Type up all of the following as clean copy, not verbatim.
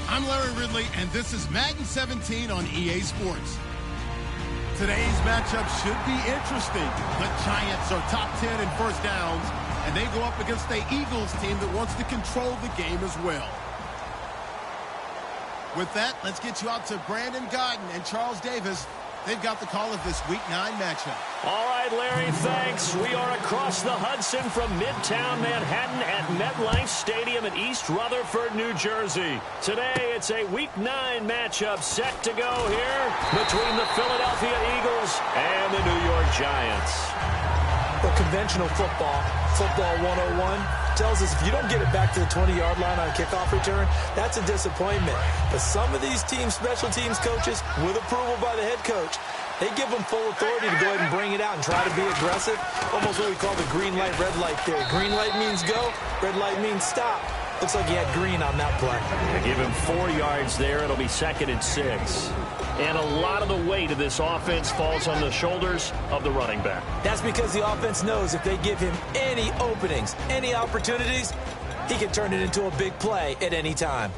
I'm Larry Ridley, and this is Madden 17 on EA Sports. Today's matchup should be interesting. The Giants are top 10 in first downs, and they go up against the Eagles team that wants to control the game as well. With that, let's get you out to Brandon Godden and Charles Davis. They've got the call of this Week 9 matchup. All right, Larry, thanks. We are across the Hudson from Midtown Manhattan at MetLife Stadium in East Rutherford, New Jersey. Today, it's a Week 9 matchup set to go here between the Philadelphia Eagles and the New York Giants. Well, conventional football 101, tells us if you don't get it back to the 20-yard line on a kickoff return, that's a disappointment. But some of these team special teams coaches, with approval by the head coach, they give them full authority to go ahead and bring it out and try to be aggressive. Almost what we call the green light, red light theory. Green light means go, red light means stop. Looks like he had green on that play. They give him 4 yards there. It'll be 2nd and 6. And a lot of the weight of this offense falls on the shoulders of the running back. That's because the offense knows if they give him any openings, any opportunities, he can turn it into a big play at any time.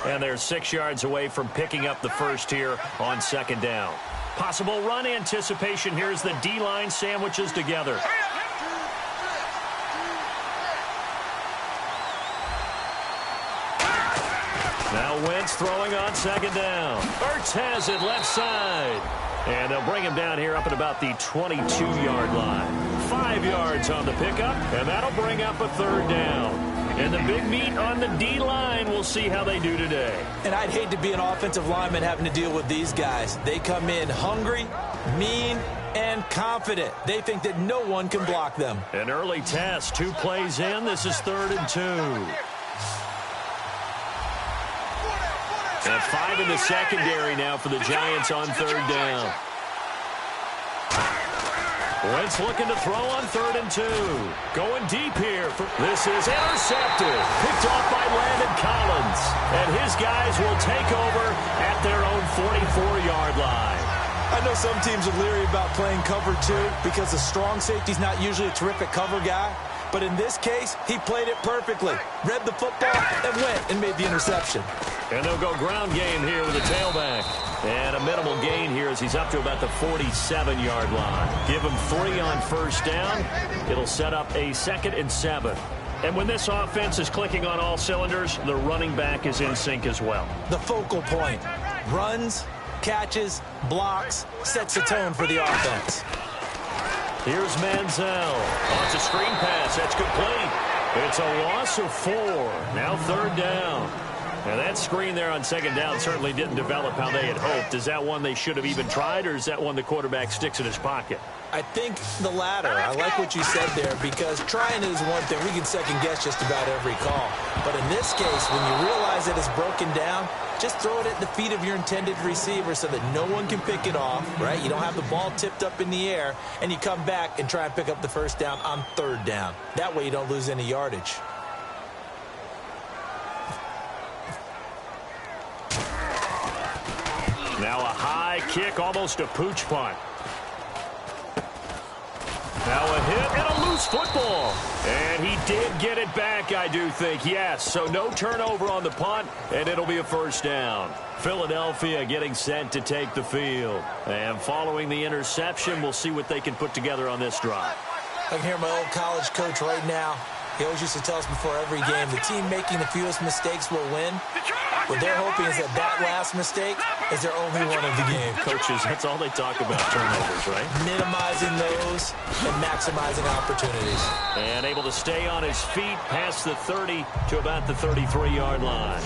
And they're 6 yards away from picking up the first here on 2nd down. Possible run anticipation here as the D-line sandwiches together. Now Wentz throwing on 2nd down. Ertz has it left side. And they'll bring him down here up at about the 22-yard line. 5 yards on the pickup, and that'll bring up a 3rd down. And the big meat on the D-line, we'll see how they do today. And I'd hate to be an offensive lineman having to deal with these guys. They come in hungry, mean, and confident. They think that no one can block them. An early test, 2 plays in. This is 3rd and 2. And 5 in the secondary now for the Giants on 3rd down. Wentz looking to throw on 3rd and 2. Going deep here. This is intercepted. Picked off by Landon Collins. And his guys will take over at their own 44-yard line. I know some teams are leery about playing cover 2 because the strong safety's not usually a terrific cover guy. But in this case, he played it perfectly. Read the football and went and made the interception. And they'll go ground game here with a tailback. And a minimal gain here as he's up to about the 47-yard line. Give him 3 on 1st down. It'll set up a 2nd and 7. And when this offense is clicking on all cylinders, the running back is in sync as well. The focal point. Runs, catches, blocks, sets the tone for the offense. Here's Manziel. Oh, it's a screen pass. That's complete. It's a loss of 4. Now 3rd down. And that screen there on 2nd down certainly didn't develop how they had hoped. Is that one they should have even tried, or is that one the quarterback sticks in his pocket? I think the latter. I like what you said there because trying is one thing. We can second-guess just about every call. But in this case, when you realize that it's broken down, just throw it at the feet of your intended receiver so that no one can pick it off, right? You don't have the ball tipped up in the air, and you come back and try and pick up the 1st down on 3rd down. That way you don't lose any yardage. Now a high kick, almost a pooch punt. Now a hit and a loose football. And he did get it back, I do think, yes. So no turnover on the punt, and it'll be a 1st down. Philadelphia getting set to take the field. And following the interception, we'll see what they can put together on this drive. I can hear my old college coach right now. He always used to tell us before every game, the team making the fewest mistakes will win. What they're hoping is that last mistake is their only one of the game. Coaches, that's all they talk about, turnovers, right? Minimizing those and maximizing opportunities. And able to stay on his feet past the 30 to about the 33-yard line.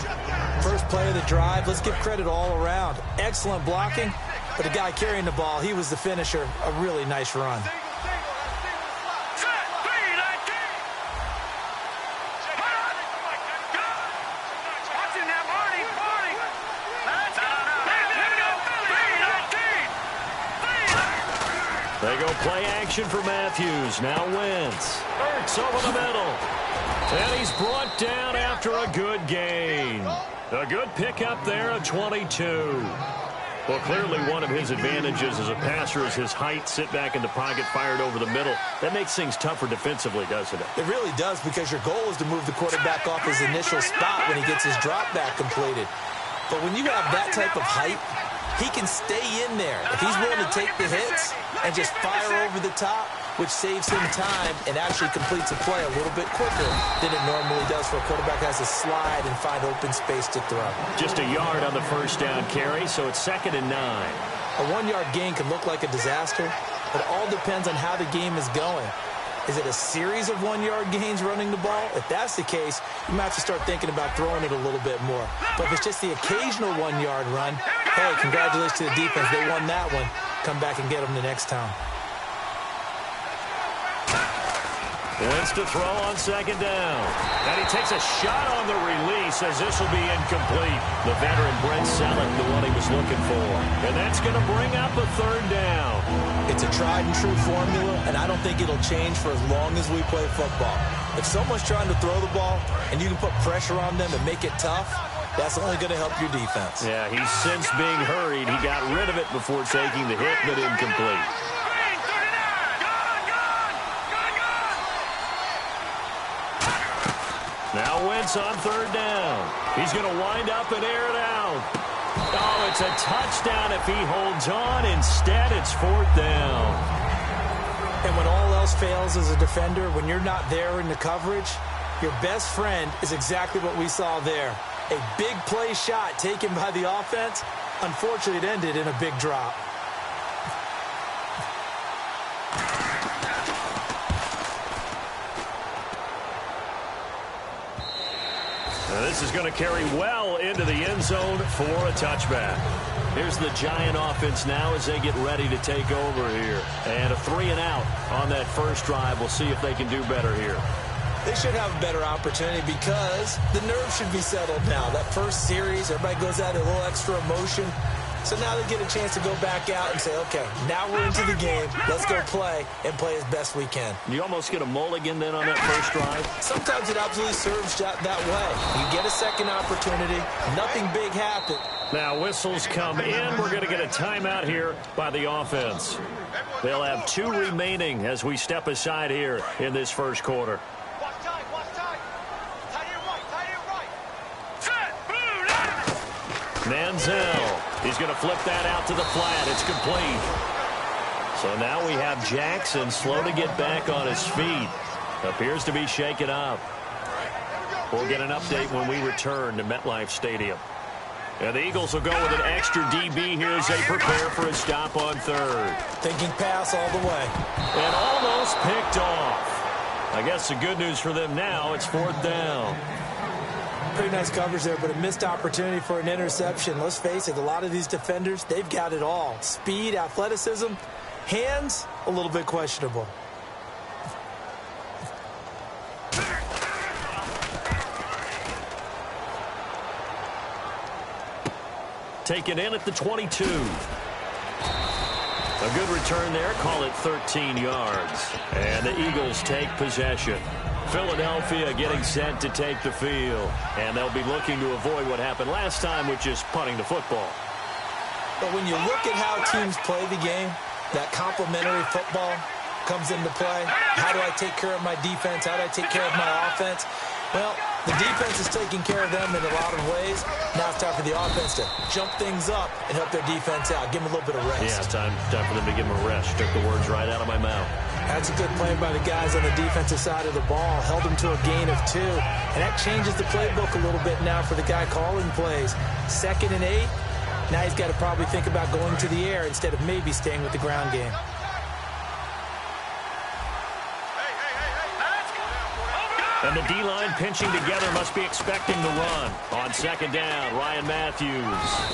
First play of the drive, let's give credit all around. Excellent blocking, but the guy carrying the ball, he was the finisher. A really nice run. They go play action for Matthews. Now Wentz. Hurts over the middle. And he's brought down after a good gain. A good pickup there at 22. Well, clearly one of his advantages as a passer is his height. Sit back in the pocket, fired over the middle. That makes things tougher defensively, doesn't it? It really does, because your goal is to move the quarterback off his initial spot when he gets his drop back completed. But when you have that type of height, he can stay in there. If he's willing to take the hits and just fire over the top, which saves him time and actually completes a play a little bit quicker than it normally does for a quarterback who has to slide and find open space to throw. Just a yard on the first down carry, so it's 2nd and 9. A 1-yard gain can look like a disaster, but it all depends on how the game is going. Is it a series of 1-yard gains running the ball? If that's the case, you might have to start thinking about throwing it a little bit more. But if it's just the occasional 1-yard run, hey, congratulations to the defense. They won that one. Come back and get them the next time. Wentz to throw on 2nd down. And he takes a shot on the release as this will be incomplete. The veteran Brent Selleck, the one he was looking for. And that's going to bring up a 3rd down. It's a tried and true formula, and I don't think it'll change for as long as we play football. If someone's trying to throw the ball and you can put pressure on them and make it tough, that's only going to help your defense. Yeah, he's since being hurried. He got rid of it before taking the hit, but incomplete. Now Wentz on 3rd down. He's going to wind up and air it out. Oh, it's a touchdown if he holds on. Instead, it's 4th down. And when all else fails as a defender, when you're not there in the coverage, your best friend is exactly what we saw there. A big play shot taken by the offense. Unfortunately, it ended in a big drop. Now this is going to carry well into the end zone for a touchback. Here's the Giant offense now as they get ready to take over here. And a 3-and-out on that first drive. We'll see if they can do better here. They should have a better opportunity because the nerves should be settled now. That first series, everybody goes out a little extra emotion. So now they get a chance to go back out and say, okay, now we're into the game. Let's go play and play as best we can. You almost get a mulligan then on that first drive? Sometimes it absolutely serves that way. You get a second opportunity. Nothing big happened. Now whistles come in. We're going to get a timeout here by the offense. They'll have 2 remaining as we step aside here in this first quarter. Manziel. He's going to flip that out to the flat. It's complete. So now we have Jackson slow to get back on his feet. Appears to be shaken up. We'll get an update when we return to MetLife Stadium. And the Eagles will go with an extra DB here as they prepare for a stop on 3rd. Thinking pass all the way. And almost picked off. I guess the good news for them now, it's 4th down. Pretty nice coverage there, but a missed opportunity for an interception. Let's face it, a lot of these defenders, they've got it all. Speed, athleticism, hands, a little bit questionable. Taken in at the 22. A good return there, call it 13 yards. And the Eagles take possession. Philadelphia getting set to take the field. And they'll be looking to avoid what happened last time, which is punting the football. But when you look at how teams play the game, that complementary football comes into play. How do I take care of my defense? How do I take care of my offense? Well, the defense is taking care of them in a lot of ways. Now it's time for the offense to jump things up and help their defense out. Give them a little bit of rest. Yeah, time for them to give them a rest. Took the words right out of my mouth. That's a good play by the guys on the defensive side of the ball. Held them to a gain of 2. And that changes the playbook a little bit now for the guy calling plays. 2nd and 8. Now he's got to probably think about going to the air instead of maybe staying with the ground game. And the D-line pinching together, must be expecting the run. On 2nd down, Ryan Matthews.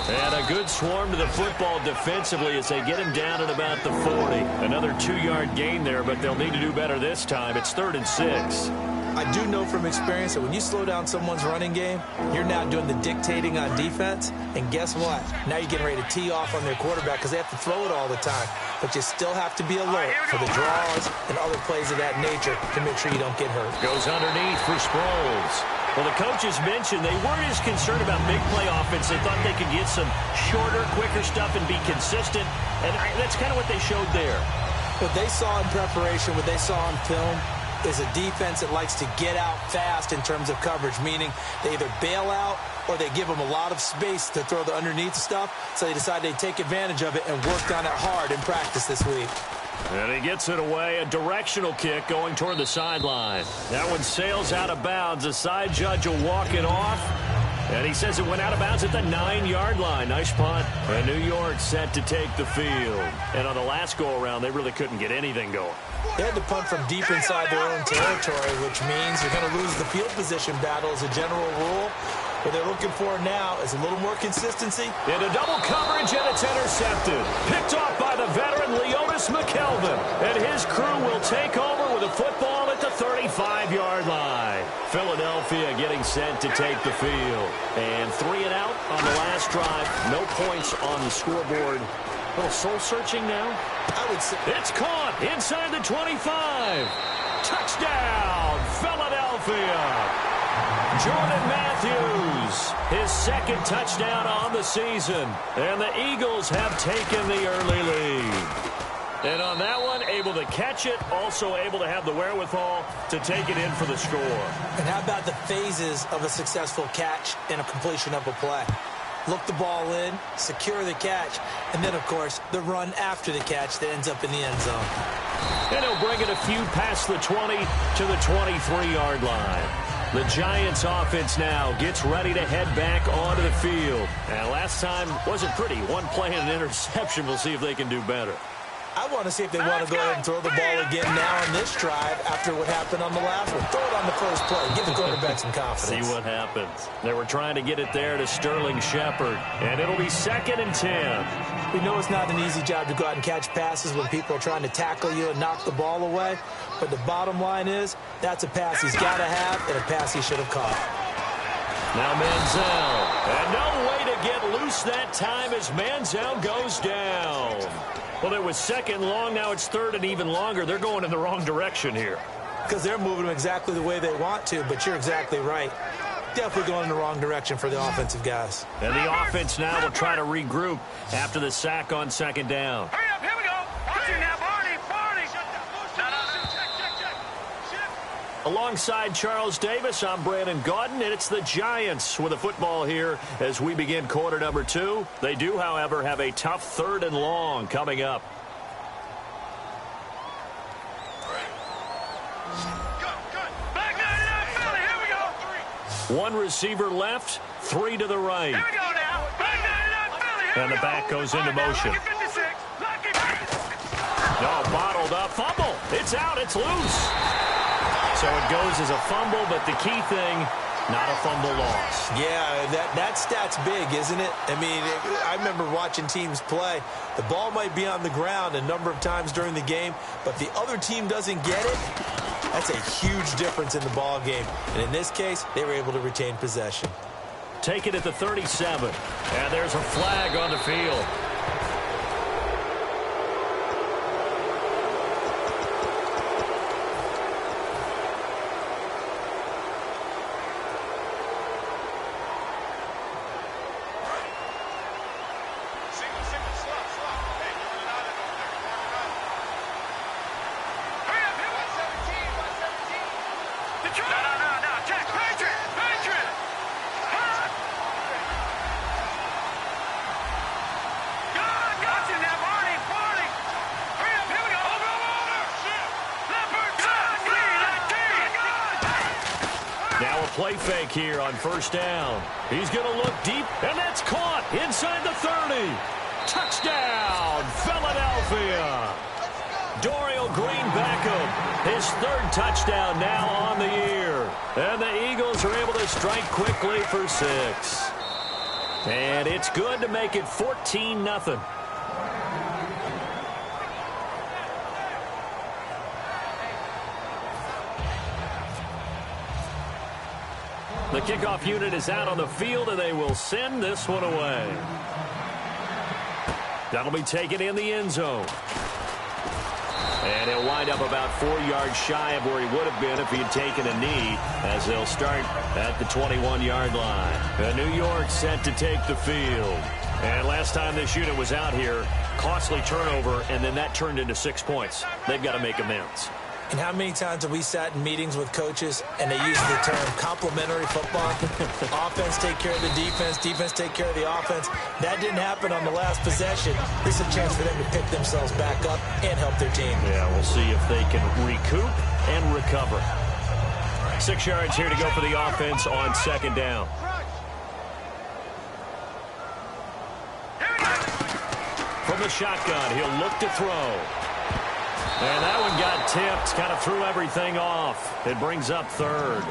And a good swarm to the football defensively as they get him down at about the 40. Another 2-yard gain there, but they'll need to do better this time. It's 3rd and 6. I do know from experience that when you slow down someone's running game, you're now doing the dictating on defense. And guess what? Now you're getting ready to tee off on their quarterback because they have to throw it all the time. but you still have to be alert for the draws and other plays of that nature to make sure you don't get hurt. Goes underneath for Sproles. Well, the coaches mentioned they weren't as concerned about big play offense. They thought they could get some shorter, quicker stuff and be consistent, and that's kind of what they showed there. What they saw in preparation, what they saw on film, is a defense that likes to get out fast in terms of coverage, meaning they either bail out or they give them a lot of space to throw the underneath stuff, so they decide they'd take advantage of it and worked on it hard in practice this week. And he gets it away, a directional kick going toward the sideline. That one sails out of bounds. The side judge will walk it off. And he says it went out of bounds at the 9-yard line. Nice punt. And New York set to take the field. And on the last go-around, they really couldn't get anything going. They had to punt from deep inside their own territory, which means you're going to lose the field position battle as a general rule. What they're looking for now is a little more consistency. Into double coverage, and it's intercepted. Picked off by the veteran Leonis McKelvin. And his crew will take over with a football at the 35-yard line. Philadelphia getting set to take the field. And 3 and out on the last drive. No points on the scoreboard. A little soul-searching now. I would say it's caught inside the 25. Touchdown, Philadelphia. Jordan Matthews, his second touchdown on the season. And the Eagles have taken the early lead. And on that one, able to catch it, also able to have the wherewithal to take it in for the score. And how about the phases of a successful catch and a completion of a play? Look the ball in, secure the catch, and then, of course, the run after the catch that ends up in the end zone. And he'll bring it a few past the 20 to the 23-yard line. The Giants offense now gets ready to head back onto the field. And last time wasn't pretty. One play and an interception. We'll see if they can do better. I want to see if they want to go ahead and throw the ball again now on this drive after what happened on the last one. Throw it on the first play. Give the quarterback some confidence. See what happens. They were trying to get it there to Sterling Shepard. And it'll be 2nd and 10. We know it's not an easy job to go out and catch passes when people are trying to tackle you and knock the ball away. But the bottom line is, that's a pass he's got to have and a pass he should have caught. Now Manziel. And no way to get loose that time as Manziel goes down. Well, it was 2nd long. Now it's 3rd and even longer. They're going in the wrong direction here. Because they're moving them exactly the way they want to, but you're exactly right. Definitely going in the wrong direction for the offensive guys. And the offense now will try to regroup after the sack on 2nd down. Hurry up, here we go. Watch it now, Barney. Alongside Charles Davis, I'm Brandon Gaudin, and it's the Giants with the football here as we begin quarter number 2. They do, however, have a tough 3rd and long coming up. One receiver left, 3 to the right. Here we go now. And the back goes into motion. No, bottled up fumble. It's out, it's loose. So it goes as a fumble, but the key thing, not a fumble loss. Yeah, that stat's big, isn't it? I mean, I remember watching teams play. The ball might be on the ground a number of times during the game, but the other team doesn't get it. That's a huge difference in the ball game. And in this case, they were able to retain possession. Take it at the 37. And there's a flag on the field. Play fake here on 1st down. He's going to look deep, and that's caught inside the 30. Touchdown, Philadelphia. Dorial Green-Beckham, his 3rd touchdown now on the year. And the Eagles are able to strike quickly for 6. And it's good to make it 14-0. The kickoff unit is out on the field, and they will send this one away. That'll be taken in the end zone. wind up about 4 yards shy of where he would have been if he had taken a knee, as they'll start at the 21-yard line. New York set to take the field. And last time this unit was out here, costly turnover, and then that turned into 6 points. They've got to make amends. And how many times have we sat in meetings with coaches and they use the term complementary football? Offense take care of the defense, defense take care of the offense. That didn't happen on the last possession. This is a chance for them to pick themselves back up and help their team. Yeah, we'll see if they can recoup and recover. 6 yards here to go for the offense on second down. From the shotgun, he'll look to throw. And that one got tipped, kind of threw everything off. It brings up third.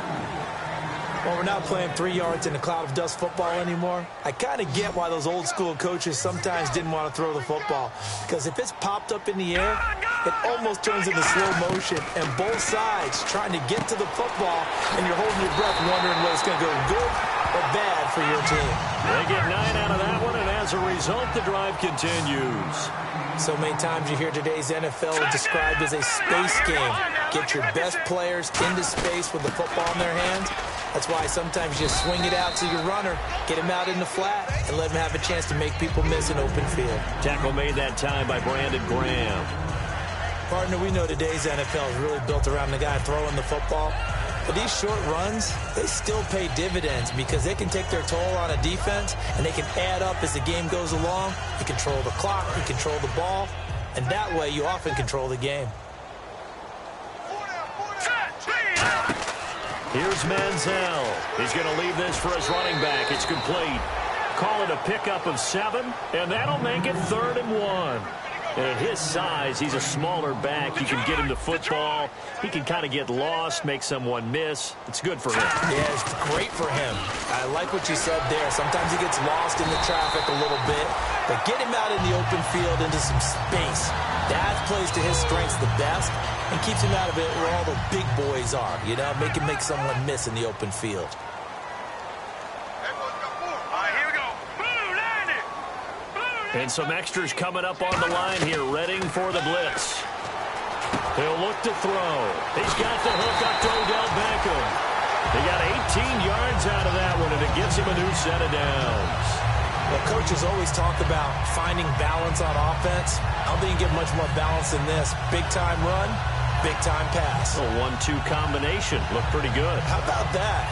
Well, we're not playing 3 yards in a cloud of dust football anymore. I kind of get why those old school coaches sometimes didn't want to throw the football. Because if it's popped up in the air, it almost turns into slow motion. And both sides trying to get to the football, and you're holding your breath wondering whether it's going to go good or bad for your team. They get 9 out of that one, and as a result, the drive continues. So many times you hear today's NFL described as a space game. Get your best players into space with the football in their hands. That's why sometimes you swing it out to your runner, get him out in the flat, and let him have a chance to make people miss an open field. Tackle made that time by Brandon Graham. Partner, we know today's NFL is really built around the guy throwing the football. But these short runs, they still pay dividends because they can take their toll on a defense and they can add up as the game goes along. You control the clock, you control the ball, and that way you often control the game. Here's Manziel. He's going to leave this for his running back. It's complete. Call it a pickup of 7, and that'll make it 3rd and 1. At his size, he's a smaller back. You can get him the football. He can kind of get lost, make someone miss. It's good for him. Yeah, it's great for him. I like what you said there. Sometimes he gets lost in the traffic a little bit, but get him out in the open field into some space. That plays to his strengths the best and keeps him out of it where all the big boys are, you know, make someone miss in the open field. And some extras coming up on the line here, readying for the blitz. He'll look to throw. He's got the hook up to Odell Beckham. He got 18 yards out of that one, and it gives him a new set of downs. Well, coaches always talk about finding balance on offense. I don't think you get much more balance than this. Big-time run, big-time pass. A 1-2 combination. Looked pretty good. How about that?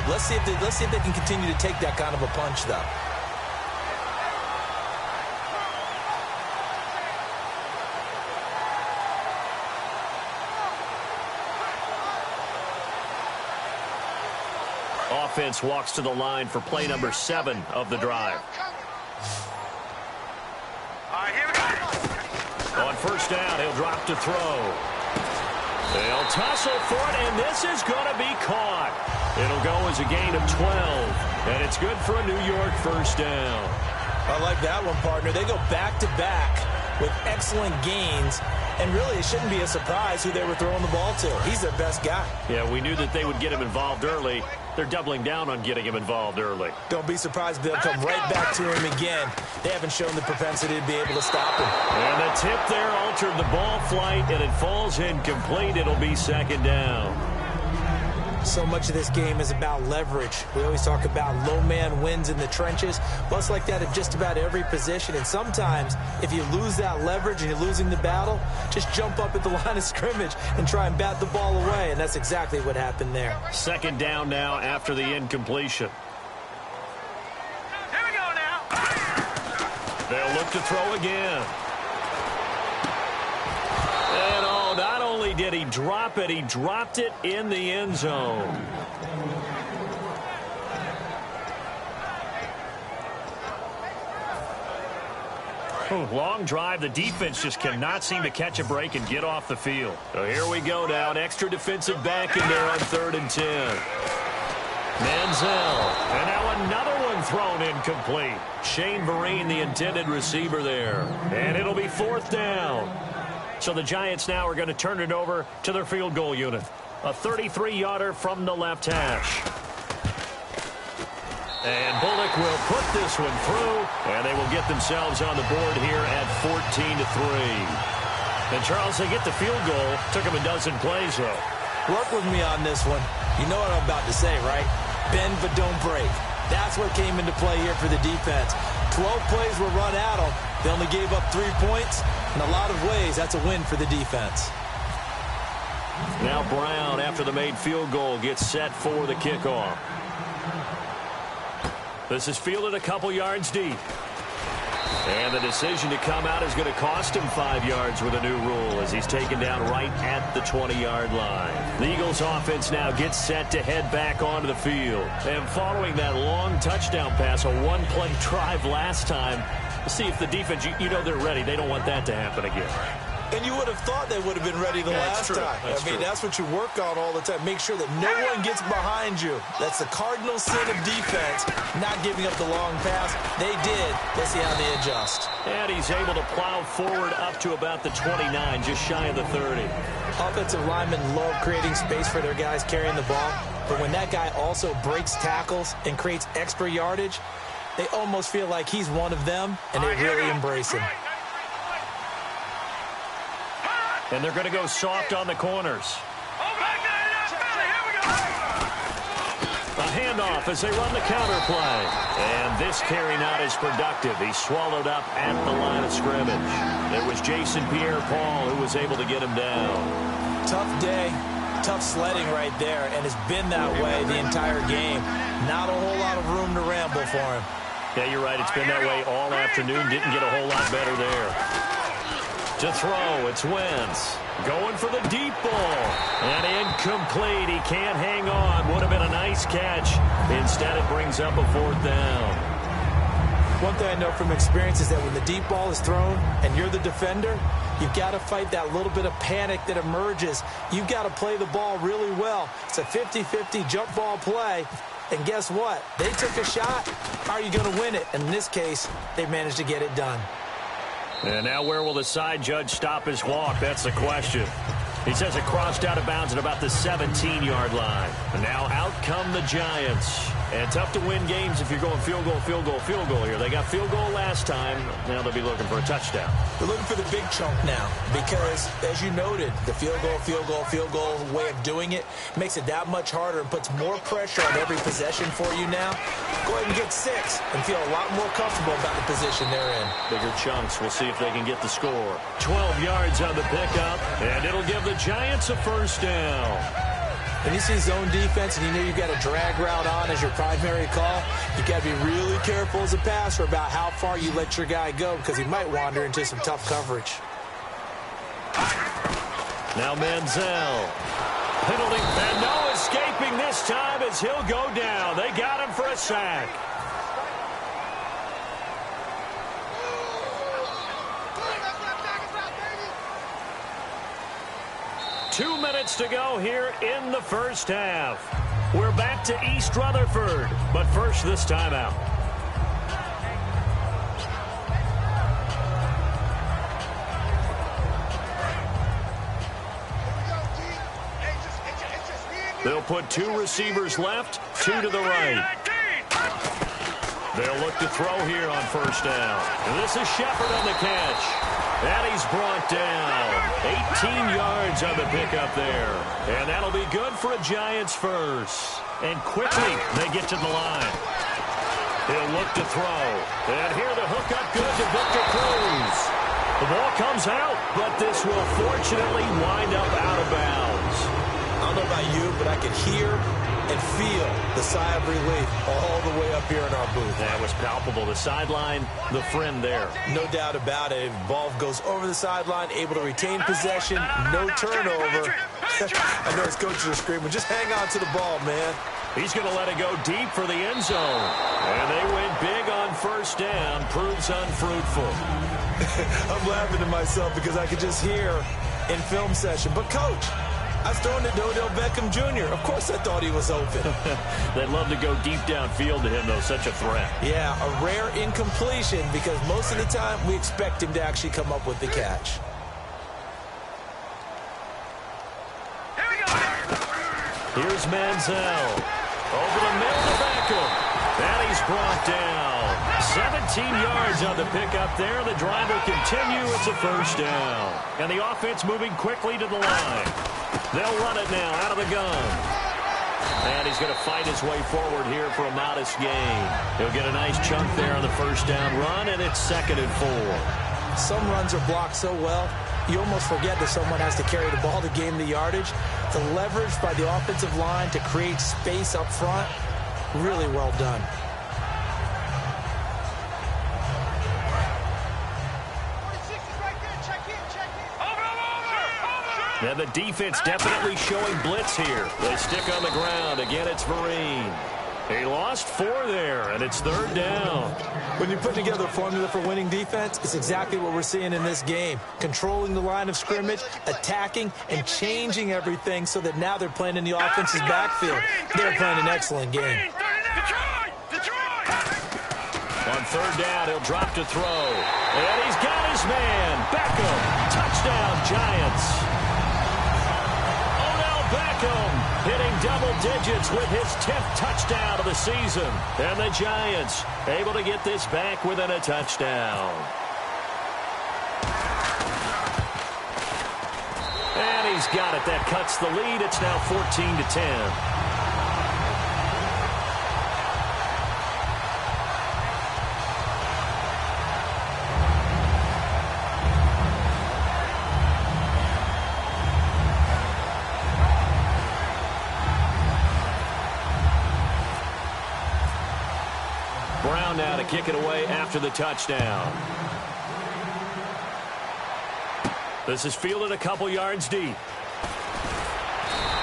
Let's see if they can continue to take that kind of a punch, though. Offense walks to the line for play number 7 of the drive. On first down, he'll drop to throw. They'll tussle for it, and this is going to be caught. It'll go as a gain of 12, and it's good for a New York first down. I like that one, partner. They go back-to-back with excellent gains, and really it shouldn't be a surprise who they were throwing the ball to. He's their best guy. Yeah, we knew that they would get him involved early. They're doubling down on getting him involved early. Don't be surprised if they'll come right back to him again. They haven't shown the propensity to be able to stop him. And the tip there altered the ball flight, and it falls incomplete. It'll be second down. So much of this game is about leverage. We always talk about low man wins in the trenches. Well, it's like that at just about every position. And sometimes, if you lose that leverage and you're losing the battle, just jump up at the line of scrimmage and try and bat the ball away. And that's exactly what happened there. Second down now after the incompletion. Here we go now. They'll look to throw again. And oh, not only did he drop it, he dropped it in the end zone. Long drive. The defense just cannot seem to catch a break and get off the field. So here we go now. An extra defensive back in there on 3rd and 10. Manziel. And now another one thrown incomplete. Shane Vereen, the intended receiver there. And it'll be 4th down. So the Giants now are going to turn it over to their field goal unit. A 33-yarder from the left hash. And Bullock will put this one through, and they will get themselves on the board here at 14-3. And, Charles, they get the field goal. Took them a dozen plays, though. Work with me on this one. You know what I'm about to say, right? Bend but don't break. That's what came into play here for the defense. 12 plays were run at them. They only gave up 3 points. In a lot of ways, that's a win for the defense. Now Brown, after the made field goal, gets set for the kickoff. This is fielded a couple yards deep. And the decision to come out is going to cost him 5 yards with a new rule as he's taken down right at the 20-yard line. The Eagles offense now gets set to head back onto the field. And following that long touchdown pass, a one-play drive last time, we'll see if the defense, you know they're ready. They don't want that to happen again. And you would have thought they would have been ready the last time. That's what you work on all the time. Make sure that no one gets behind you. That's the cardinal sin of defense, not giving up the long pass. They did. Let's see how they adjust. And he's able to plow forward up to about the 29, just shy of the 30. Offensive linemen love creating space for their guys carrying the ball. But when that guy also breaks tackles and creates extra yardage, they almost feel like he's one of them, and they really embrace him. And they're going to go soft on the corners. A handoff as they run the counter play. And this carry not as productive. He's swallowed up at the line of scrimmage. It was Jason Pierre-Paul who was able to get him down. Tough day, tough sledding right there, and it's been that way the entire game. Not a whole lot of room to ramble for him. Yeah, you're right. It's been that way all afternoon. Didn't get a whole lot better there. To throw, it's Wentz. Going for the deep ball. And incomplete. He can't hang on. Would have been a nice catch. Instead, it brings up a 4th down. One thing I know from experience is that when the deep ball is thrown and you're the defender, you've got to fight that little bit of panic that emerges. You've got to play the ball really well. It's a 50-50 jump ball play. And guess what? They took a shot. How are you going to win it? And in this case, they managed to get it done. And now where will the side judge stop his walk? That's the question. He says it crossed out of bounds at about the 17-yard line. And now out come the Giants. And tough to win games if you're going field goal, field goal, field goal here. They got field goal last time. Now they'll be looking for a touchdown. They're looking for the big chunk now because, as you noted, the field goal way of doing it makes it that much harder and puts more pressure on every possession for you now. Go ahead and get 6 and feel a lot more comfortable about the position they're in. Bigger chunks. We'll see if they can get the score. 12 yards on the pickup, and it'll give the Giants a 1st down. When you see zone defense and you know you've got a drag route on as your primary call, you've got to be really careful as a passer about how far you let your guy go because he might wander into some tough coverage. Now Manziel. Penalty, and no escaping this time as he'll go down. They got him for a sack. Two minutes to go here in the first half. We're back to East Rutherford, but first this timeout. They'll put 2 receivers left, 2 to the right. They'll look to throw here on 1st down. And this is Shepard on the catch. And he's brought down. 18 yards on the pickup there. And that'll be good for a Giants 1st. And quickly they get to the line. He'll look to throw. And here the hookup good to Victor Cruz. The ball comes out, but this will fortunately wind up out of bounds. I don't know about you, but I could hear and feel the sigh of relief all the way up here in our booth. That was palpable. The sideline, the friend there. No doubt about it. Ball goes over the sideline, able to retain possession, no turnover. I know his coaches are screaming, just hang on to the ball, man. He's going to let it go deep for the end zone. And they went big on 1st down. Proves unfruitful. I'm laughing to myself because I could just hear in film session. But, Coach, I was throwing to Odell Beckham Jr. Of course I thought he was open. They'd love to go deep downfield to him, though. Such a threat. Yeah, a rare incompletion because most of the time we expect him to actually come up with the catch. Here's Manziel. Over the middle to Beckham. And he's brought down. 17 yards on the pickup there. The drive will continue. It's a first down. And the offense moving quickly to the line. They'll run it now out of the gun. And he's going to fight his way forward here for a modest gain. He'll get a nice chunk there on the first down run, and it's 2nd and 4. Some runs are blocked so well, you almost forget that someone has to carry the ball to gain the yardage. The leverage by the offensive line to create space up front, really well done. And the defense definitely showing blitz here. They stick on the ground. Again, it's Vereen. He lost 4 there, and it's 3rd down. When you put together a formula for winning defense, it's exactly what we're seeing in this game. Controlling the line of scrimmage, attacking, and changing everything so that now they're playing in the offense's backfield. They're playing an excellent game. On 3rd down, he'll drop to throw. And he's got his man. Beckham. Touchdown, Giants. Beckham hitting double digits with his 10th touchdown of the season. And the Giants able to get this back within a touchdown. And he's got it. That cuts the lead. It's now 14-10. Brown now to kick it away after the touchdown. This is fielded a couple yards deep.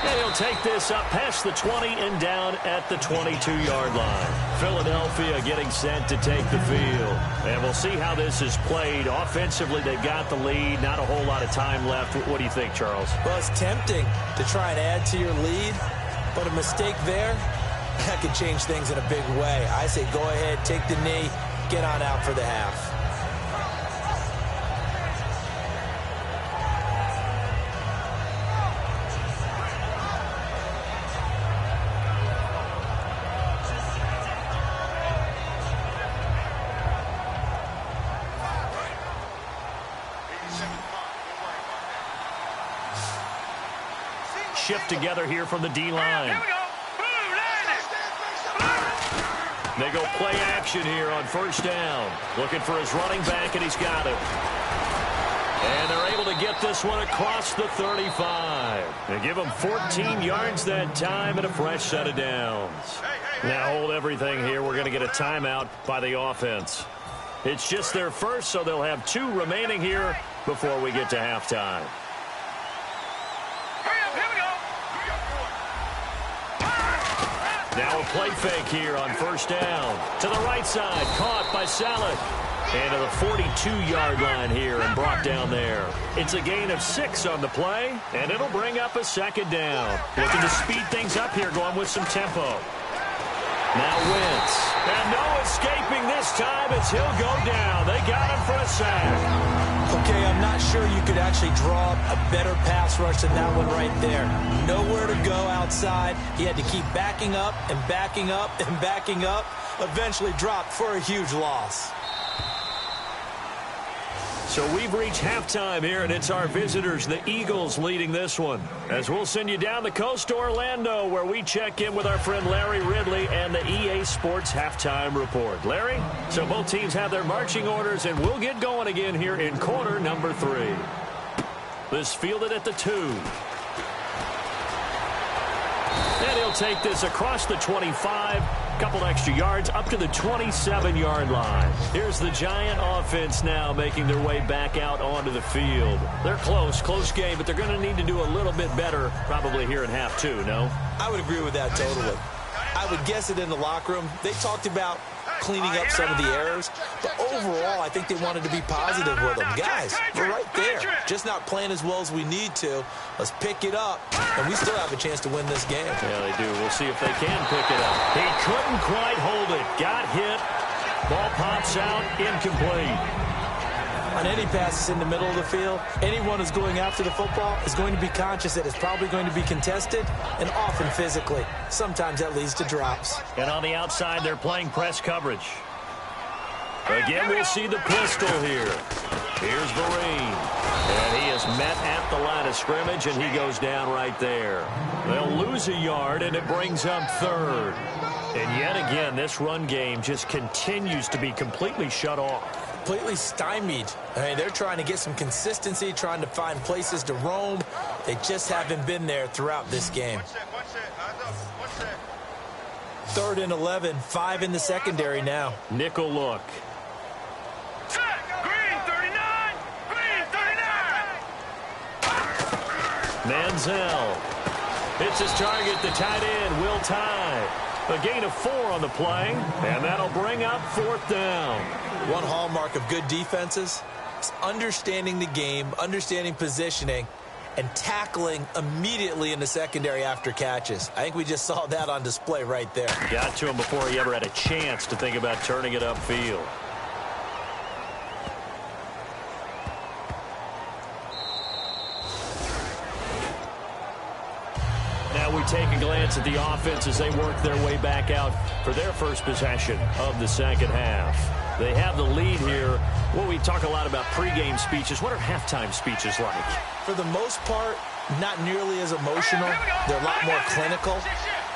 And he'll take this up past the 20 and down at the 22-yard line. Philadelphia getting set to take the field. And we'll see how this is played. Offensively, they've got the lead. Not a whole lot of time left. What do you think, Charles? Well, it's tempting to try and add to your lead, but a mistake there, that could change things in a big way. I say go ahead, take the knee, get on out for the half. Shift together here from the D-line. They go play action here on 1st down. Looking for his running back, and he's got it. And they're able to get this one across the 35. They give him 14 yards that time and a fresh set of downs. Now hold everything here. We're going to get a timeout by the offense. It's just their first, so they'll have 2 remaining here before we get to halftime. Now a play fake here on 1st down. To the right side, caught by Saleh. And to the 42-yard line here and brought down there. It's a gain of 6 on the play, and it'll bring up a 2nd down. Looking to speed things up here, going with some tempo. Now Wentz. And no escaping this time as he'll go down. They got him for a sack. Okay, I'm not sure you could actually draw up a better pass rush than that one right there. Nowhere to go outside. He had to keep backing up and backing up and backing up. Eventually dropped for a huge loss. So we've reached halftime here, and it's our visitors, the Eagles, leading this one. As we'll send you down the coast to Orlando, where we check in with our friend Larry Ridley and the EA Sports Halftime Report. Larry, so both teams have their marching orders, and we'll get going again here in quarter number 3. This fielded at the 2. And he'll take this across the 25. Couple extra yards up to the 27-yard line. Here's the Giant offense now making their way back out onto the field. They're close game, but they're going to need to do a little bit better probably here in half 2, no? I would agree with that totally. I would guess it in the locker room. They talked about cleaning up some of the errors, but overall, I think they wanted to be positive with them. Guys, we're right there. Just not playing as well as we need to. Let's pick it up, and we still have a chance to win this game. Yeah, they do. We'll see if they can pick it up. He couldn't quite hold it. Got hit. Ball pops out, incomplete. On any passes in the middle of the field, anyone who's going after the football is going to be conscious that it's probably going to be contested and often physically. Sometimes that leads to drops. And on the outside, they're playing press coverage. Again, we'll see the pistol here. Here's Vereen. And he is met at the line of scrimmage, and he goes down right there. They'll lose a yard, and it brings up third. And yet again, this run game just continues to be completely shut off. Completely stymied. I mean, they're trying to get some consistency, trying to find places to roam. They just haven't been there throughout this game. 3rd and 11, 5 in the secondary now. Nickel look. Green 39! Green 39! Manziel. It's his target, the tight end, Will Tye. A gain of 4 on the play, and that'll bring up 4th down. One hallmark of good defenses is understanding the game, understanding positioning, and tackling immediately in the secondary after catches. I think we just saw that on display right there. Got to him before he ever had a chance to think about turning it upfield. Now we take a glance at the offense as they work their way back out for their first possession of the second half. They have the lead here. Well, we talk a lot about pregame speeches. What are halftime speeches like? For the most part, not nearly as emotional. They're a lot more clinical.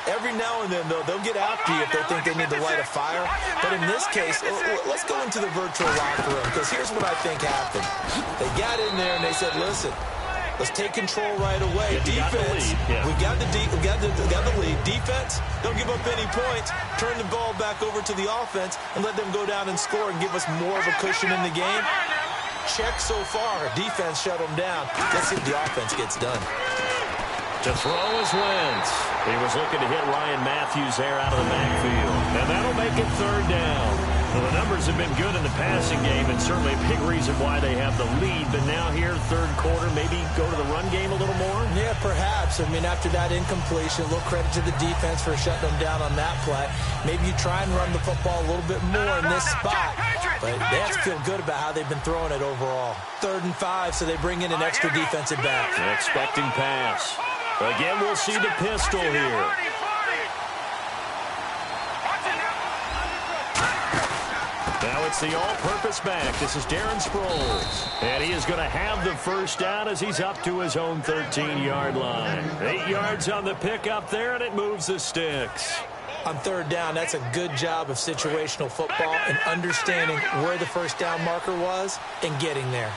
Every now and then, though, they'll get after you if they think they need to light a fire. But in this case, let's go into the virtual locker room, because here's what I think happened. They got in there and they said, listen, let's take control right away. Defense, we got the lead. Defense, don't give up any points. Turn the ball back over to the offense and let them go down and score and give us more of a cushion in the game. Check so far. Defense shut them down. Let's see if the offense gets done. To throw is Wentz. He was looking to hit Ryan Matthews there out of the backfield. And that'll make it 3rd down. Well, the numbers have been good in the passing game, and certainly a big reason why they have the lead. But now here, 3rd quarter, maybe go to the run game a little more? Yeah, perhaps. I mean, after that incompletion, a little credit to the defense for shutting them down on that play. Maybe you try and run the football a little bit more in this spot. But they have to feel good about how they've been throwing it overall. 3rd and 5, so they bring in an extra defensive back. An expecting pass. Again, we'll see the pistol here. Now it's the all-purpose back. This is Darren Sproles. And he is going to have the first down as he's up to his own 13-yard line. 8 yards on the pickup there, and it moves the sticks. On 3rd down, that's a good job of situational football and understanding where the first down marker was and getting there.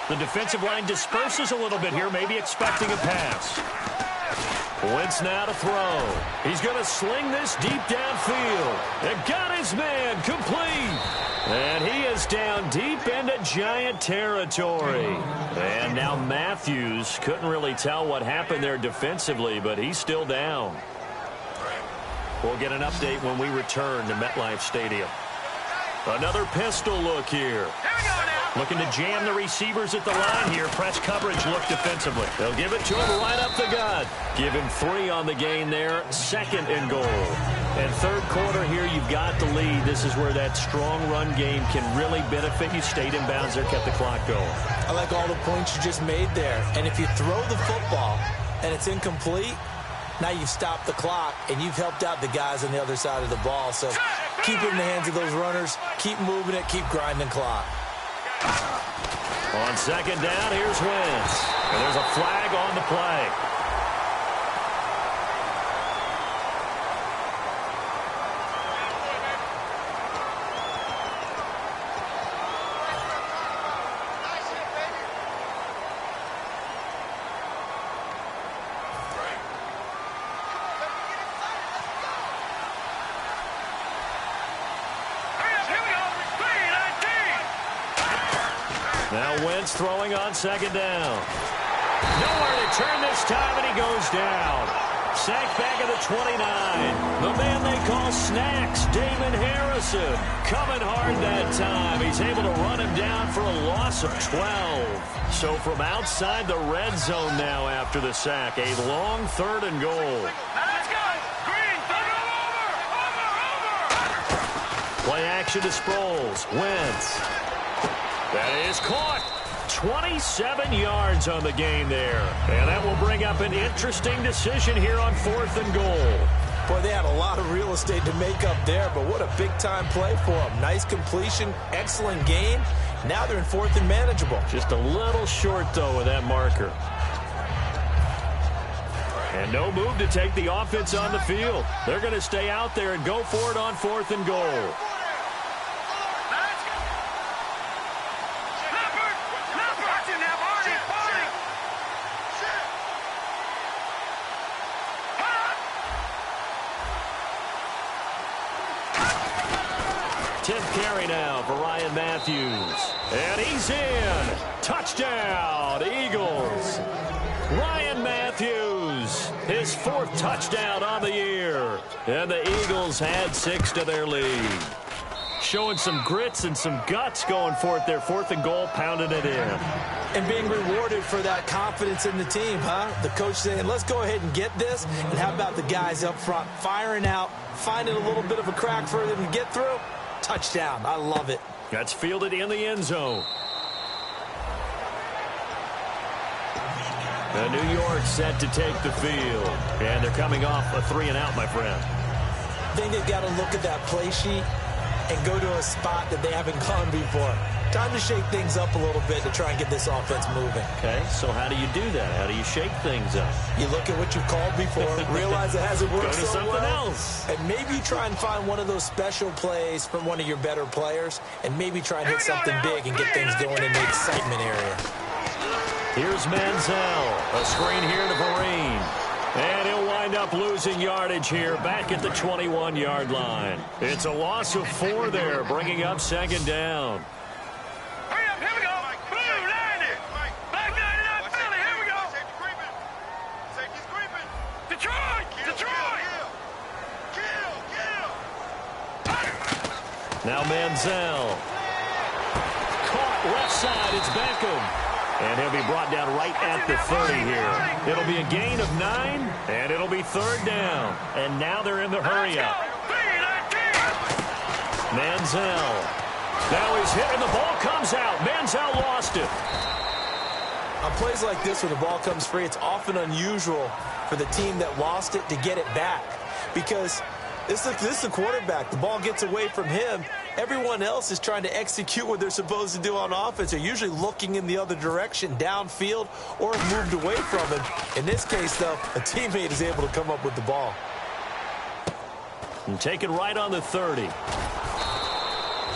The defensive line disperses a little bit here, maybe expecting a pass. Wentz now to throw. He's going to sling this deep downfield. And got his man complete. And he is down deep into Giant territory. And now Matthews couldn't really tell what happened there defensively, but he's still down. We'll get an update when we return to MetLife Stadium. Another pistol look here. Looking to jam the receivers at the line here. Press coverage look defensively. They'll give it to him right up the gut. Give him 3 on the gain there. 2nd and goal. And 3rd quarter here, you've got the lead. This is where that strong run game can really benefit you. Stayed in bounds there, kept the clock going. I like all the points you just made there. And if you throw the football and it's incomplete, now you've stopped the clock and you've helped out the guys on the other side of the ball. So keep it in the hands of those runners. Keep moving it. Keep grinding clock. On 2nd down, here's Wentz. And there's a flag on the play. Now Wentz throwing on 2nd down. Nowhere to turn this time, and he goes down. Sacked back at the 29. The man they call Snacks, Damon Harrison, coming hard that time. He's able to run him down for a loss of 12. So from outside the red zone now after the sack, a long 3rd and goal. Let's go. Green, throw it over. Play action to Sproles. Wentz. That is caught. 27 yards on the game there. And that will bring up an interesting decision here on 4th and goal. Boy, they had a lot of real estate to make up there, but what a big-time play for them. Nice completion, excellent game. Now they're in 4th and manageable. Just a little short, though, with that marker. And no move to take the offense on the field. They're going to stay out there and go for it on 4th and goal. Carry now for Ryan Matthews. And he's in. Touchdown, Eagles. Ryan Matthews, his 4th touchdown on the year. And the Eagles had 6 to their lead. Showing some grits and some guts going for it there. 4th and goal, pounding it in. And being rewarded for that confidence in the team, huh? The coach saying, let's go ahead and get this. And how about the guys up front firing out, finding a little bit of a crack for them to get through? Touchdown. I love it. That's fielded in the end zone. New York set to take the field. And they're coming off a 3-and-out, my friend. I think they've got to look at that play sheet and go to a spot that they haven't gone before. Time to shake things up a little bit to try and get this offense moving. Okay, so how do you do that? How do you shake things up? You look at what you've called before, realize it hasn't worked so well. Go to something else. And maybe try and find one of those special plays from one of your better players, and maybe try and hit something big and get things going in the excitement area. Here's Manziel. A screen here to Vereen. And he'll wind up losing yardage here back at the 21-yard line. It's a loss of 4 there, bringing up 2nd down. Hurry up, here we go. Blue, 90. Back 99, Philly, here we go. Safety's creeping. Detroit, Detroit. Kill. Now Manziel. Caught left side, it's Beckham. And he'll be brought down right at the 30 here. It'll be a gain of 9, and it'll be 3rd down. And now they're in the hurry-up. Manziel. Now he's hit, and the ball comes out. Manziel lost it. On plays like this, when the ball comes free, it's often unusual for the team that lost it to get it back. Because this is the quarterback. The ball gets away from him. Everyone else is trying to execute what they're supposed to do on offense. They're usually looking in the other direction, downfield, or have moved away from him. In this case, though, a teammate is able to come up with the ball. And taken right on the 30.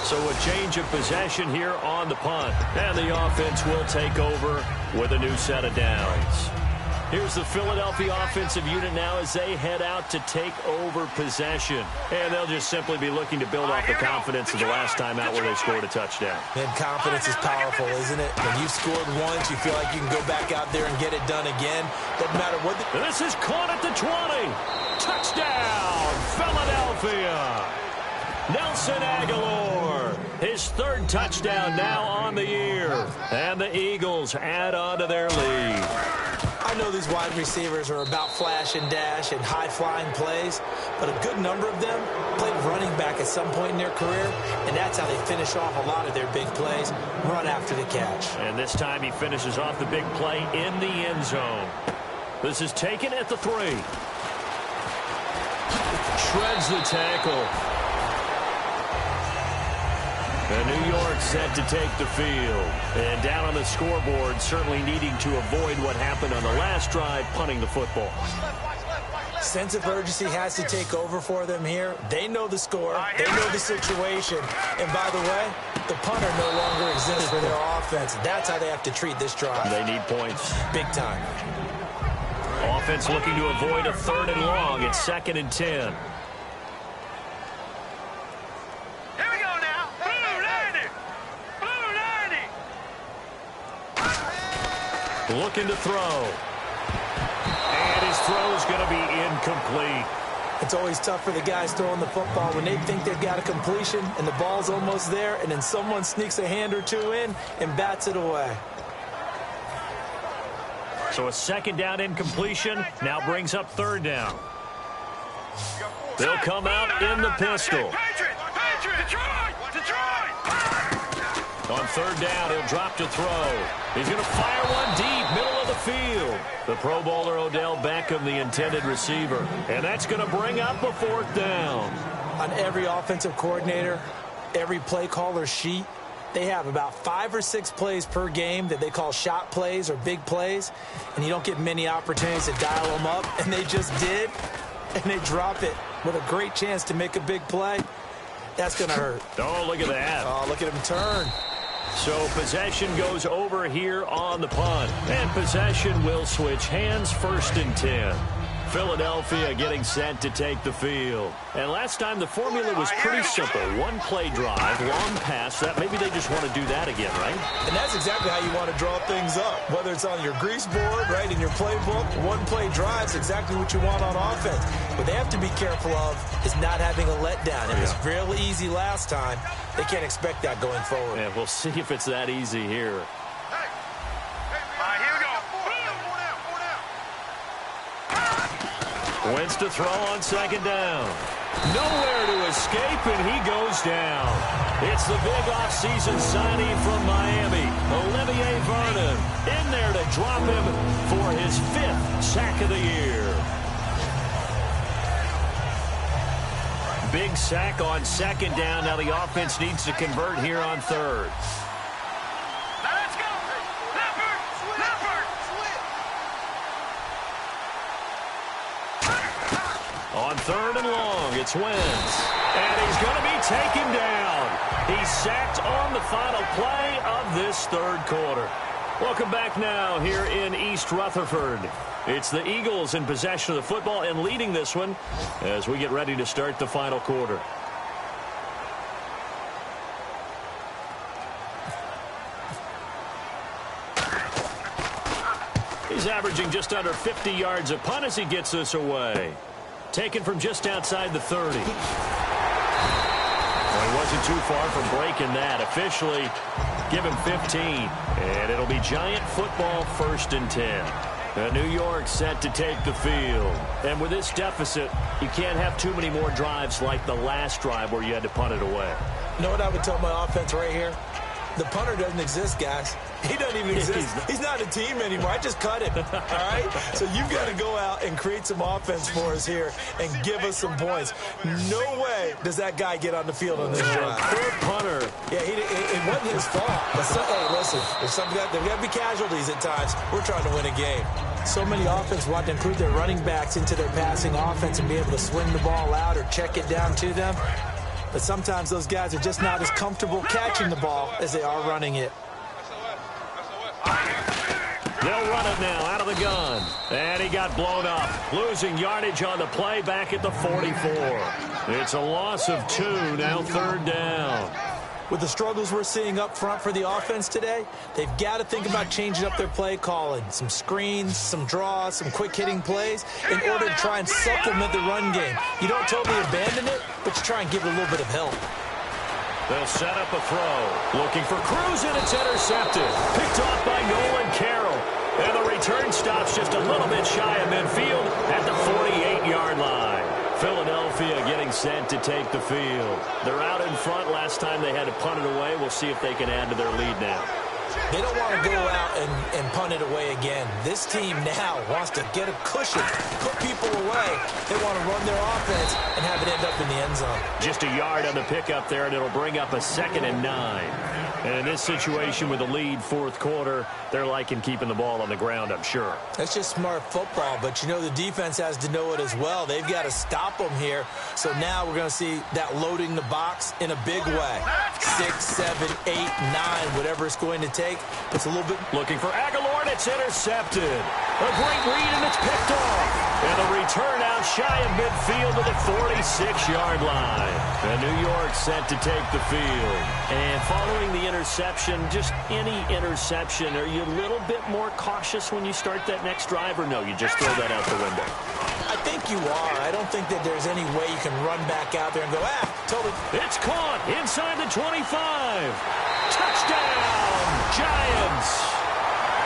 So a change of possession here on the punt. And the offense will take over with a new set of downs. Here's the Philadelphia offensive unit now as they head out to take over possession. And they'll just simply be looking to build off the confidence of the last time out where they scored a touchdown. And confidence is powerful, isn't it? When you've scored once, you feel like you can go back out there and get it done again. Doesn't matter what. This is caught at the 20. Touchdown, Philadelphia. Nelson Aguilar, his 3rd touchdown now on the year. And the Eagles add on to their lead. I know these wide receivers are about flash and dash and high-flying plays, but a good number of them played running back at some point in their career, and that's how they finish off a lot of their big plays, run after the catch. And this time he finishes off the big play in the end zone. This is taken at the 3. Shreds the tackle. And New York set to take the field. And down on the scoreboard, certainly needing to avoid what happened on the last drive, punting the football. Sense of urgency has to take over for them here. They know the score. They know the situation. And by the way, the punter no longer exists for their offense. That's how they have to treat this drive. They need points. Big time. Offense looking to avoid a 3rd and long. It's 2nd and 10. Looking to throw. And his throw is going to be incomplete. It's always tough for the guys throwing the football when they think they've got a completion and the ball's almost there, and then someone sneaks a hand or two in and bats it away. So a 2nd down incompletion now brings up 3rd down. They'll come out in the pistol. On third down, he'll drop to throw. He's going to fire one deep, middle of the field. The Pro Bowler Odell Beckham, the intended receiver. And that's going to bring up a fourth down. On every offensive coordinator, every play caller sheet, they have about 5 or 6 plays per game that they call shot plays or big plays. And you don't get many opportunities to dial them up. And they just did. And they drop it with a great chance to make a big play. That's going to hurt. Oh, look at that. Oh, look at him turn. So possession goes over here on the punt. And possession will switch hands, 1st and 10. Philadelphia getting set to take the field. And last time the formula was pretty simple. One play drive, long pass. That maybe they just want to do that again, right? And that's exactly how you want to draw things up. Whether it's on your grease board, right, in your playbook, one play drive is exactly what you want on offense. What they have to be careful of is not having a letdown. It was real easy last time. They can't expect that going forward. Yeah, we'll see if it's that easy here. Wentz to throw on 2nd down. Nowhere to escape, and he goes down. It's the big offseason signing from Miami, Olivier Vernon, in there to drop him for his 5th sack of the year. Big sack on 2nd down. Now the offense needs to convert here on 3rd. On 3rd and long, it's Wentz. And he's going to be taken down. He's sacked on the final play of this 3rd quarter. Welcome back now here in East Rutherford. It's the Eagles in possession of the football and leading this one as we get ready to start the final quarter. He's averaging just under 50 yards a punt as he gets this away. Taken from just outside the 30. Well, he wasn't too far from breaking that. Officially, give him 15. And it'll be Giant football, 1st and 10. New York set to take the field. And with this deficit, you can't have too many more drives like the last drive where you had to punt it away. You know what I would tell my offense right here? The punter doesn't exist, guys. He doesn't even exist. He's not a team anymore. I just cut him, all right? So you've got to go out and create some offense for us here and give us some points. No way does that guy get on the field on this drive. Poor punter. Yeah, it wasn't his fault. But hey, listen, there's got to be casualties at times. We're trying to win a game. So many offenses want to include their running backs into their passing offense and be able to swing the ball out or check it down to them. But sometimes those guys are just not as comfortable catching the ball as they are running it. They'll run it now out of the gun. And he got blown up. Losing yardage on the play back at the 44. It's a loss of 2, now 3rd down. With the struggles we're seeing up front for the offense today, they've got to think about changing up their play calling. Some screens, some draws, some quick-hitting plays in order to try and supplement the run game. You don't totally abandon it, but you try and give it a little bit of help. They'll set up a throw. Looking for Cruz, and it's intercepted. Picked off by Nolan Carroll. And the return stops just a little bit shy of midfield at the 48-yard line. Philadelphia getting set to take the field. They're out in front. Last time they had to punt it away. We'll see if they can add to their lead now. They don't want to go out and punt it away again. This team now wants to get a cushion, put people away. They want to run their offense and have it end up in the end zone. Just a yard on the pickup there, and it'll bring up a 2nd and 9. And in this situation with the lead 4th quarter, they're liking keeping the ball on the ground, I'm sure. That's just smart football, but you know the defense has to know it as well. They've got to stop them here. So now we're going to see that loading the box in a big way. 6, 7, 8, 9, whatever it's going to take. It's a little bit. Looking for Aguilar, and it's intercepted. A great read, and it's picked off. And the return out shy of midfield to the 46-yard line. And New York set to take the field. And following the interception, just any interception, are you a little bit more cautious when you start that next drive, or no, you just throw that out the window? I think you are. I don't think that there's any way you can run back out there and go, totally. It's caught inside the 25. Touchdown, Giants.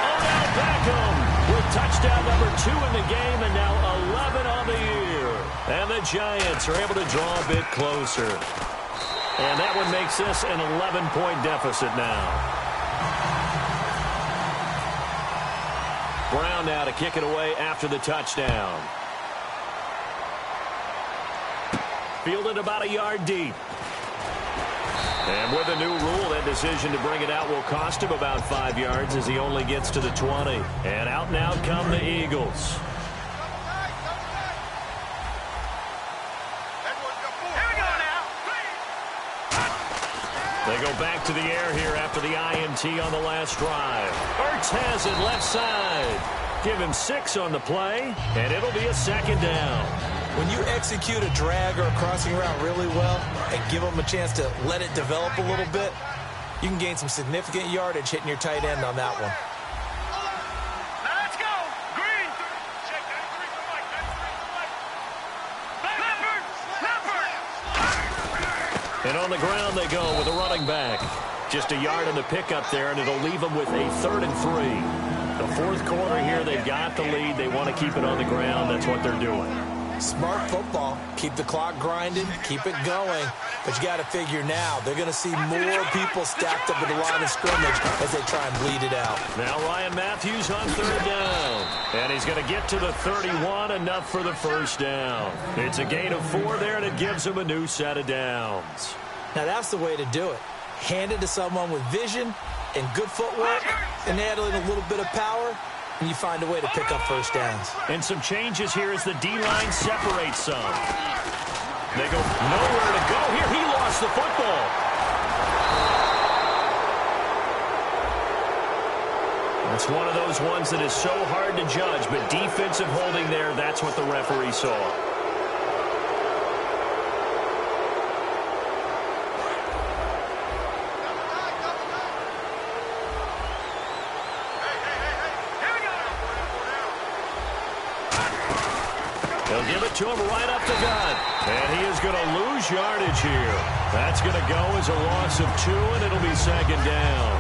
Odell Beckham with touchdown number 2 in the game, and now 11 on the year. And the Giants are able to draw a bit closer. And that one makes this an 11-point deficit now. Brown now to kick it away after the touchdown. Fielded about a yard deep. And with a new rule, that decision to bring it out will cost him about 5 yards as he only gets to the 20. And out come the Eagles. They go back to the air here after the INT on the last drive. Ertz has it left side. Give him 6 on the play, and it'll be a second down. When you execute a drag or a crossing route really well and give them a chance to let it develop a little bit, you can gain some significant yardage hitting your tight end on that one. Let's go. Green. And on the ground they go with a running back. Just a yard on the pickup there, and it'll leave them with a 3rd and 3. The fourth quarter here, they've got the lead. They want to keep it on the ground. That's what they're doing. Smart football. Keep the clock grinding. Keep it going. But you got to figure now, they're going to see more people stacked up at the line of scrimmage as they try and bleed it out. Now Ryan Matthews on 3rd down. And he's going to get to the 31, enough for the first down. It's a gain of 4 there, and it gives him a new set of downs. Now that's the way to do it. Hand it to someone with vision and good footwork, and add in a little bit of power, and you find a way to pick up first downs. And some changes here as the D-line separates some. They go nowhere to go here. He lost the football. It's one of those ones that is so hard to judge, but defensive holding there, that's what the referee saw. They'll give it to him right up the gut. And he is going to lose yardage here. That's going to go as a loss of 2, and it'll be second down.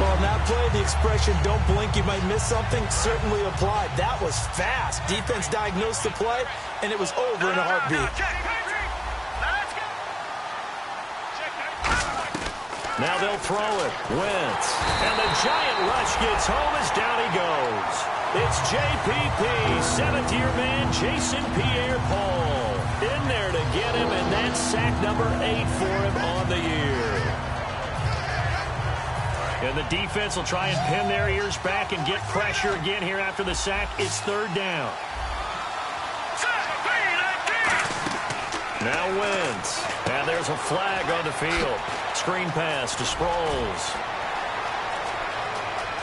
Well, on that play, the expression, don't blink, you might miss something, certainly applied. That was fast. Defense diagnosed the play, and it was over in a heartbeat. Now they'll throw it. Wentz. And the giant rush gets home as down he goes. It's JPP, 7th-year man, Jason Pierre-Paul. In there to get him, and that's sack number 8 for him on the year. And the defense will try and pin their ears back and get pressure again here after the sack. It's 3rd down. Now Wentz. And there's a flag on the field. Screen pass to Sproles.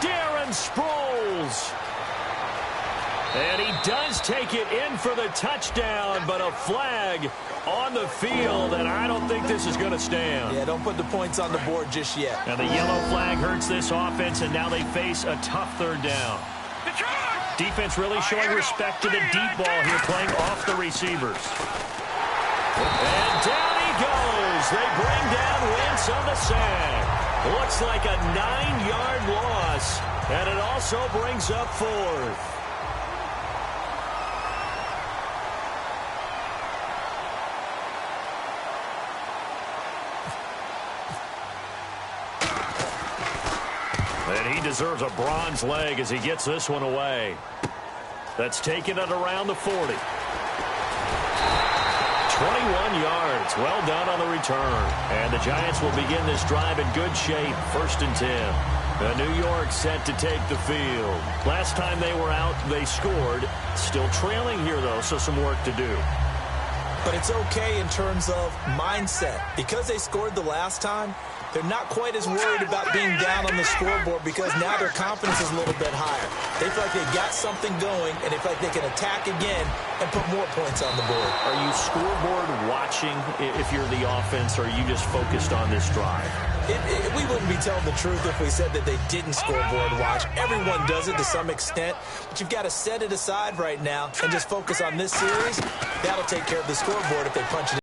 Darren Sproles. And he does take it in for the touchdown, but a flag on the field, and I don't think this is going to stand. Yeah, don't put the points on the board just yet. And the yellow flag hurts this offense, and now they face a tough 3rd down. Defense really showing respect to the deep ball here, playing off the receivers. And down he goes. They bring down Wentz on the sack. Looks like a 9-yard loss, and it also brings up 4th. And he deserves a bronze leg as he gets this one away. That's taken it around the 40. 21 yards. Well done on the return. And the Giants will begin this drive in good shape. 1st and 10. New York set to take the field. Last time they were out, they scored. Still trailing here, though, so some work to do. But it's okay in terms of mindset. Because they scored the last time, they're not quite as worried about being down on the scoreboard because now their confidence is a little bit higher. They feel like they've got something going, and they feel like they can attack again and put more points on the board. Are you scoreboard watching if you're the offense, or are you just focused on this drive? We wouldn't be telling the truth if we said that they didn't scoreboard watch. Everyone does it to some extent, but you've got to set it aside right now and just focus on this series. That'll take care of the scoreboard if they punch it in.